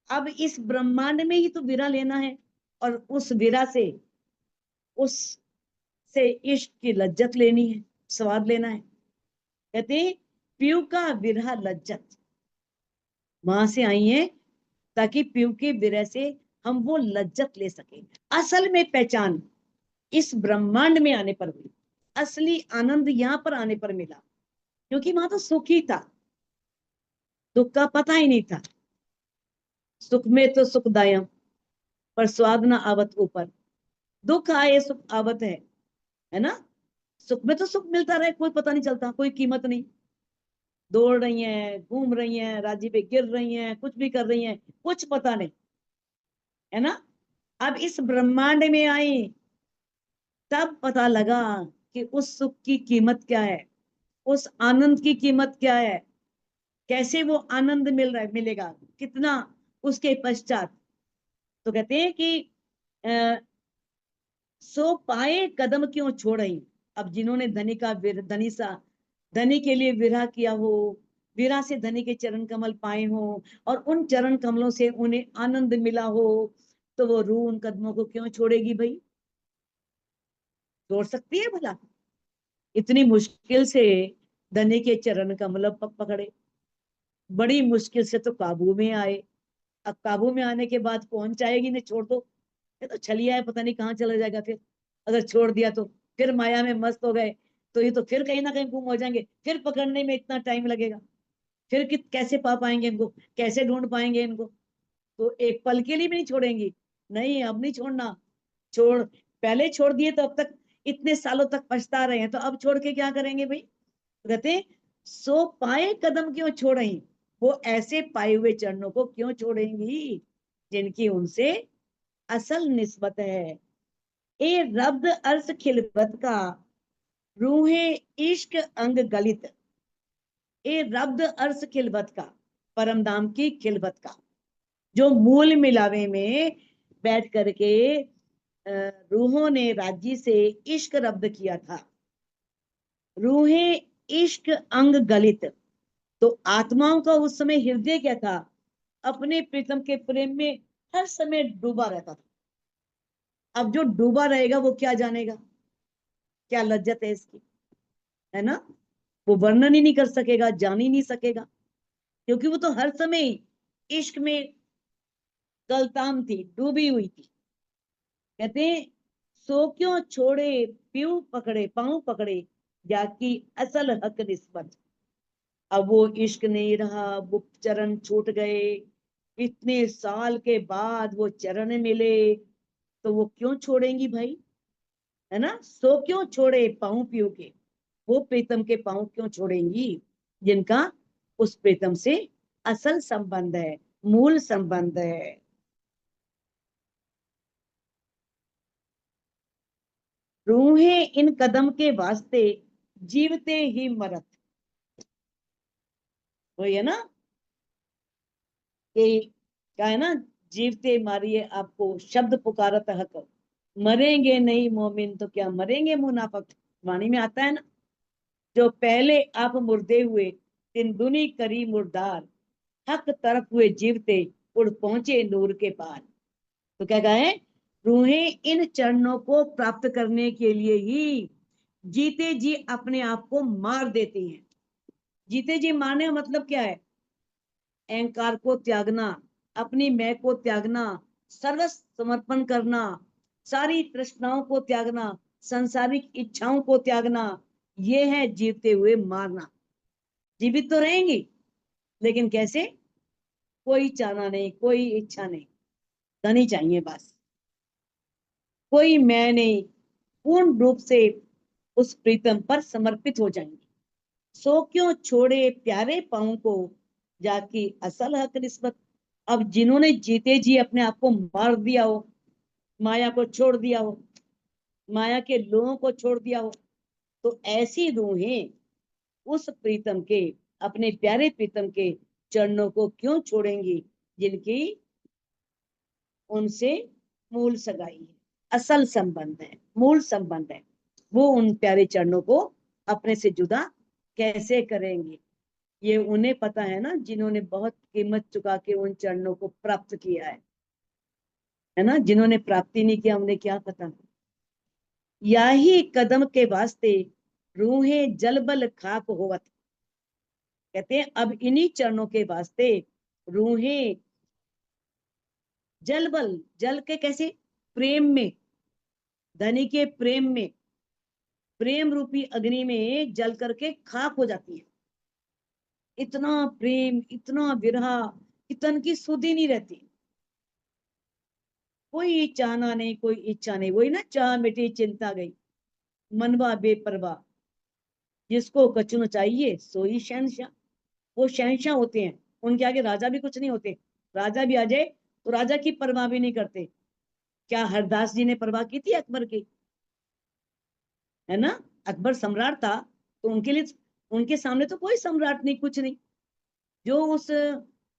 अब इस ब्रह्मांड में ही तो विरा लेना है, और उस विरा से, उस से इश्क की लज्जत लेनी है, स्वाद लेना है। कहते हैं पीयू का विरह लज्जत, वहां से आई है ताकि पीयू के विरह से हम वो लज्जत ले सके। असल में पहचान इस ब्रह्मांड में आने पर हुई, असली आनंद यहाँ पर आने पर मिला, क्योंकि वहां तो सुख ही था, दुख का पता ही नहीं था। सुख में तो सुखदायम, पर स्वाद ना आवत ऊपर, दुख आए सुख आवत है ना। सुख में तो सुख मिलता रहे, कोई पता नहीं चलता, कोई कीमत नहीं। दौड़ रही हैं, घूम रही हैं, राज्य पे गिर रही हैं, कुछ भी कर रही हैं, कुछ पता नहीं, है ना। अब इस ब्रह्मांड में आई, तब पता लगा कि उस सुख की कीमत क्या है, उस आनंद की कीमत क्या है, कैसे वो आनंद मिल रहा है, मिलेगा कितना उसके पश्चात। तो कहते हैं कि अ, सो पाए कदम क्यों छोड़ई। अब जिन्होंने धनी का धनी सा धनी के लिए विरह किया हो, विरह से धनी के चरण कमल पाए हो, और उन चरण कमलों से उन्हें आनंद मिला हो, तो वो रूह उन कदमों को क्यों छोड़ेगी भाई, छोड़ सकती है भला। इतनी मुश्किल से धनी के चरण कमल पकड़े, बड़ी मुश्किल से तो काबू में आए। अब काबू में आने के बाद कौन चाहेगी ने छोड़ दो, ये तो छलिया है, पता नहीं कहाँ चला जाएगा फिर अगर छोड़ दिया तो। फिर माया में मस्त हो गए तो ये तो फिर कहीं ना कहीं गुम हो जाएंगे, फिर पकड़ने में इतना टाइम लगेगा, फिर कैसे पा पाएंगे इनको, कैसे ढूंढ पाएंगे इनको। तो एक पल के लिए भी नहीं छोड़ेंगी, नहीं अब नहीं छोड़ना। छोड़, पहले छोड़ दिए तो अब तक इतने सालों तक पछता रहे हैं, तो अब छोड़ के क्या करेंगे भाई। कहते सो पाए कदम क्यों छोड़ें, वो ऐसे पाए हुए चरणों को क्यों छोड़ेंगी जिनकी उनसे असल निस्बत है। ए रब्द अर्श खिलबत का, रूहे इश्क अंग गलित। ए रब्द अर्श खिलबत का, परम धाम की खिलबत का, जो मूल मिलावे में बैठ करके रूहों ने राज्य से इश्क रब्द किया था। रूहे इश्क अंग गलित, तो आत्माओं का उस समय हृदय क्या था, अपने प्रीतम के प्रेम में हर समय डूबा रहता था। अब जो डूबा रहेगा वो क्या जानेगा, क्या लज्जत है इसकी, है ना। वो वर्णन ही नहीं कर सकेगा, जान ही नहीं सकेगा, क्योंकि वो तो हर समय इश्क में गलताम थी, डूबी हुई थी। कहते हैं सो क्यों छोड़े पीऊ पकड़े, पांव पकड़े, जाकी असल हक निस्बत। अब वो इश्क नहीं रहा, वो चरण छूट गए, इतने साल के बाद वो चरण मिले, तो वो क्यों छोड़ेंगी भाई, है ना। सो क्यों छोड़े पांव पीऊ के, वो प्रीतम के पांव क्यों छोड़ेंगी जिनका उस प्रीतम से असल संबंध है, मूल संबंध है। रूहें इन कदम के वास्ते जीवते ही मरत। वही है ना कि क्या है ना, जीवते मारिए आपको शब्द पुकारत हक, मरेंगे नहीं मोमिन तो क्या मरेंगे मुनाफक। वाणी में आता है ना, जो पहले आप मुर्दे हुए तीन दुनी करी मुर्दार, हक तरफ हुए जीवते उड़ पहुंचे नूर के पार। तो क्या कहे, रूहें इन चरणों को प्राप्त करने के लिए ही जीते जी अपने आप को मार देती हैं। जीते जी मारने का मतलब क्या है, अहंकार को त्यागना, अपनी मैं को त्यागना, सर्वस्व समर्पण करना, सारी तृष्णाओं को त्यागना, संसारिक इच्छाओं को त्यागना, ये है जीते हुए मारना। जीवित तो रहेंगी लेकिन कैसे, कोई चाहना नहीं, कोई इच्छा नहीं, धनी चाहिए बस, कोई मैं नहीं, पूर्ण रूप से उस प्रीतम पर समर्पित हो जाएंगे। सो क्यों छोड़े प्यारे पाँव को, जाकी असल हक निस्बत। अब जिन्होंने जीते जी अपने आप को मार दिया हो, माया को छोड़ दिया हो, माया के लोगों को छोड़ दिया हो, तो ऐसी रूहें उस प्रीतम के, अपने प्यारे प्रीतम के चरणों को क्यों छोड़ेंगी जिनकी उनसे मूल सगाई है, असल संबंध है, मूल संबंध है। वो उन प्यारे चरणों को अपने से जुदा कैसे करेंगे। ये उन्हें पता है ना, जिन्होंने बहुत कीमत चुका के उन चरणों को प्राप्त किया है ना। जिन्होंने प्राप्ति नहीं किया उन्हें क्या पता। या ही कदम के वास्ते रूहें जलबल खाक होवत। कहते हैं अब इन्हीं चरणों के वास्ते रूहें जलबल, जल के कैसे, प्रेम में, धनी के प्रेम में, प्रेम रूपी अग्नि में जल करके खाक हो जाती है। इतना प्रेम, इतना विरह, इतन की सुध ही नहीं रहती, कोई चाहना नहीं, कोई इच्छा नहीं। वही ना, चाह मिटी चिंता गई, मनवा बेपरवाह, जिसको कछु न चाहिए सोई शहनशाह। वो शहनशाह होते हैं, उनके आगे राजा भी कुछ नहीं होते। राजा भी आ जाए तो राजा की परवाह भी नहीं करते। क्या हरदास जी ने परवाह की थी अकबर की, है ना। अकबर सम्राट था, तो उनके लिए, उनके सामने तो कोई सम्राट नहीं, कुछ नहीं। जो उस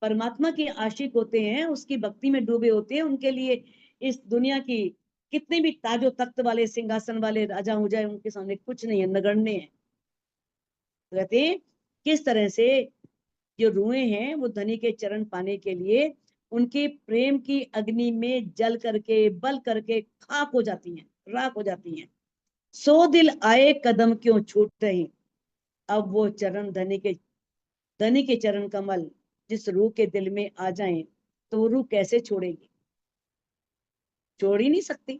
परमात्मा के आशिक होते हैं, उसकी भक्ति में डूबे होते हैं, उनके लिए इस दुनिया की कितने भी ताजो तख्त वाले, सिंहासन वाले राजा हो जाए, उनके सामने कुछ नहीं है, नगण्य है। कहते हैं किस तरह से जो रूहें हैं वो धनी के चरण पाने के लिए उनके प्रेम की अग्नि में जल करके, बल करके खाक हो जाती हैं, राख हो जाती हैं। सो दिल आए कदम क्यों छूट रहे, अब वो चरण धनी के चरण कमल जिस रूह के दिल में आ जाएं तो वो रूह कैसे छोड़ेगी? छोड़ ही नहीं सकती,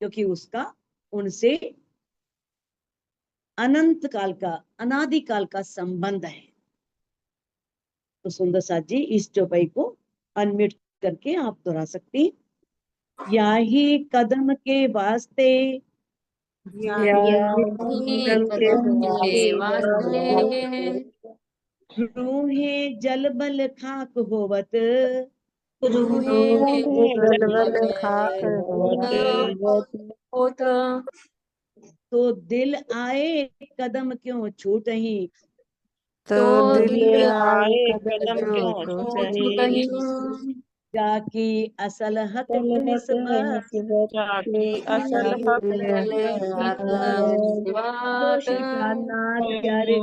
क्योंकि उसका उनसे अनंत काल का, अनादि काल का संबंध है। तो सुंदर साथ जी इस चौपाई को अनम्यूट करके आप दोहरा सकती हैं। या ही कदम के वास्ते रूहें जल बल खाक होवत, तो दिल आए कदम क्यों छूटही, तो दिल आए कदम क्यों छूटही, जाकी असल हक निस्बत, जाकी असल हक जो श्री प्राणनाथ प्यारे